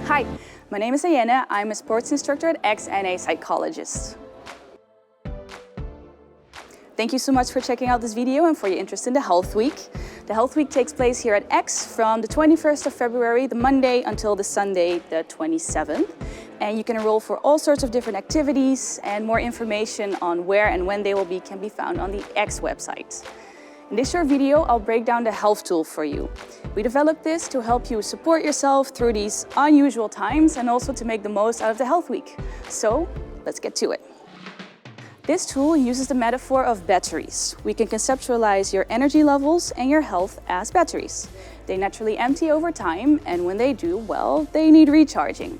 Hi, my name is Dayenne. I'm a sports instructor at X and a psychologist. Thank you so much for checking out this video and for your interest in the Health Week. The Health Week takes place here at X from the 21st of February, the Monday, until the Sunday, the 27th. And you can enroll for all sorts of different activities, and more information on where and when they will be can be found on the X website. In this short video, I'll break down the health tool for you. We developed this to help you support yourself through these unusual times and also to make the most out of the Health Week. So let's get to it. This tool uses the metaphor of batteries. We can conceptualize your energy levels and your health as batteries. They naturally empty over time, and when they do, well, they need recharging.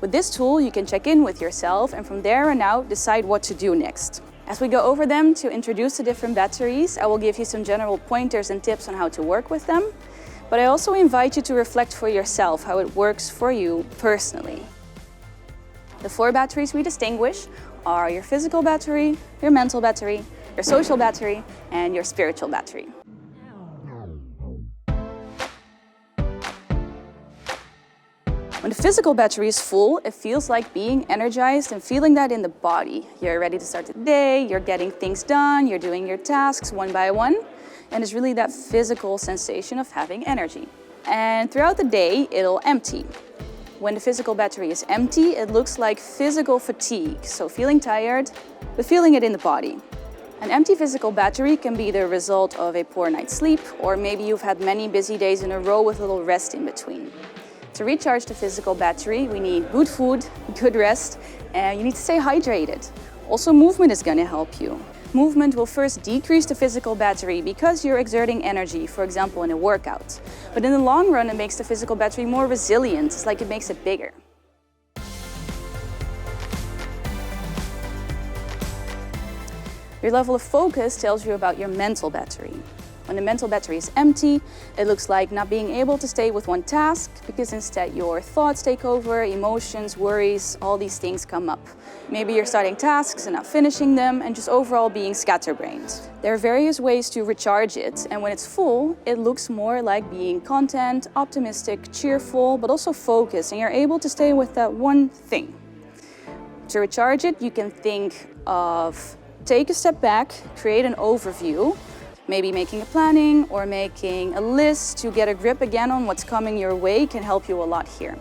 With this tool, you can check in with yourself and from there on out decide what to do next. As we go over them to introduce the different batteries, I will give you some general pointers and tips on how to work with them. But I also invite you to reflect for yourself how it works for you personally. The 4 batteries we distinguish are your physical battery, your mental battery, your social battery, and your spiritual battery. When the physical battery is full, it feels like being energized and feeling that in the body. You're ready to start the day, you're getting things done, you're doing your tasks one by one, and it's really that physical sensation of having energy. And throughout the day, it'll empty. When the physical battery is empty, it looks like physical fatigue, so feeling tired, but feeling it in the body. An empty physical battery can be the result of a poor night's sleep, or maybe you've had many busy days in a row with a little rest in between. To recharge the physical battery, we need good food, good rest, and you need to stay hydrated. Also, movement is going to help you. Movement will first decrease the physical battery because you're exerting energy, for example, in a workout. But in the long run, it makes the physical battery more resilient. It's like it makes it bigger. Your level of focus tells you about your mental battery. When the mental battery is empty, it looks like not being able to stay with one task because instead your thoughts take over, emotions, worries, all these things come up. Maybe you're starting tasks and not finishing them and just overall being scatterbrained. There are various ways to recharge it, and when it's full, it looks more like being content, optimistic, cheerful, but also focused, and you're able to stay with that one thing. To recharge it, you can think of take a step back, create an overview, maybe making a planning or making a list to get a grip again on what's coming your way can help you a lot here.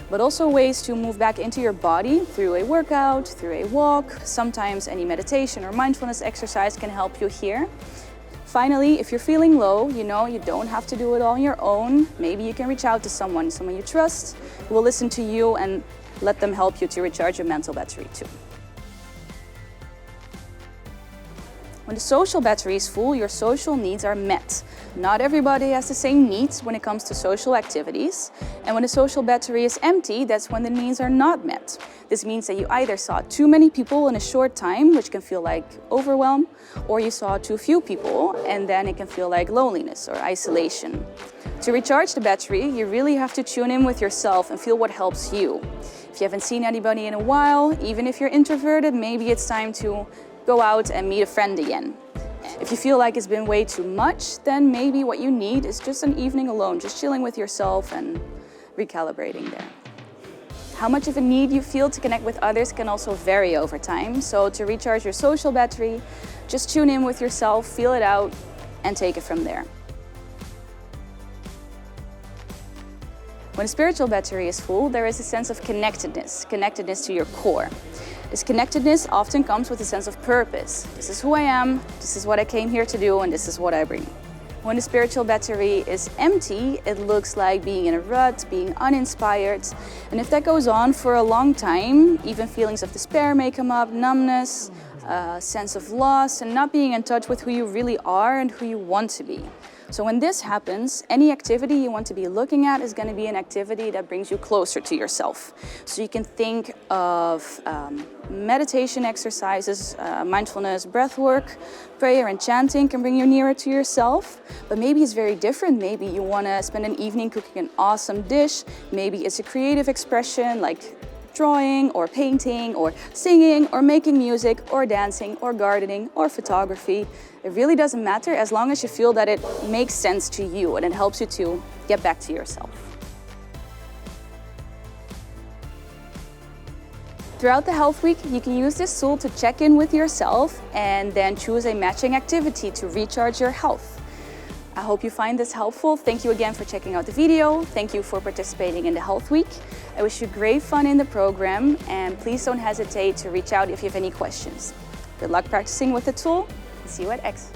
But also ways to move back into your body through a workout, through a walk. Sometimes any meditation or mindfulness exercise can help you here. Finally, if you're feeling low, you don't have to do it all on your own. Maybe you can reach out to someone you trust, who will listen to you and let them help you to recharge your mental battery too. When the social battery is full, your social needs are met. Not everybody has the same needs when it comes to social activities. And when the social battery is empty, that's when the needs are not met. This means that you either saw too many people in a short time, which can feel like overwhelm, or you saw too few people, and then it can feel like loneliness or isolation. To recharge the battery, you really have to tune in with yourself and feel what helps you. If you haven't seen anybody in a while, even if you're introverted, maybe it's time to go out and meet a friend again. If you feel like it's been way too much, then maybe what you need is just an evening alone, just chilling with yourself and recalibrating there. How much of a need you feel to connect with others can also vary over time. So to recharge your social battery, just tune in with yourself, feel it out, and take it from there. When the spiritual battery is full, there is a sense of connectedness to your core. This connectedness often comes with a sense of purpose. This is who I am, this is what I came here to do, and this is what I bring. When the spiritual battery is empty, it looks like being in a rut, being uninspired. And if that goes on for a long time, even feelings of despair may come up, numbness, a sense of loss, and not being in touch with who you really are and who you want to be. So when this happens, any activity you want to be looking at is going to be an activity that brings you closer to yourself. So you can think of meditation exercises, mindfulness, breath work, prayer and chanting can bring you nearer to yourself. But maybe it's very different. Maybe you want to spend an evening cooking an awesome dish. Maybe it's a creative expression like drawing or painting or singing or making music or dancing or gardening or photography. It really doesn't matter as long as you feel that it makes sense to you and it helps you to get back to yourself. Throughout the Health Week, you can use this tool to check in with yourself and then choose a matching activity to recharge your health. I hope you find this helpful. Thank you again for checking out the video. Thank you for participating in the Health Week. I wish you great fun in the program, and please don't hesitate to reach out if you have any questions. Good luck practicing with the tool. See you at X.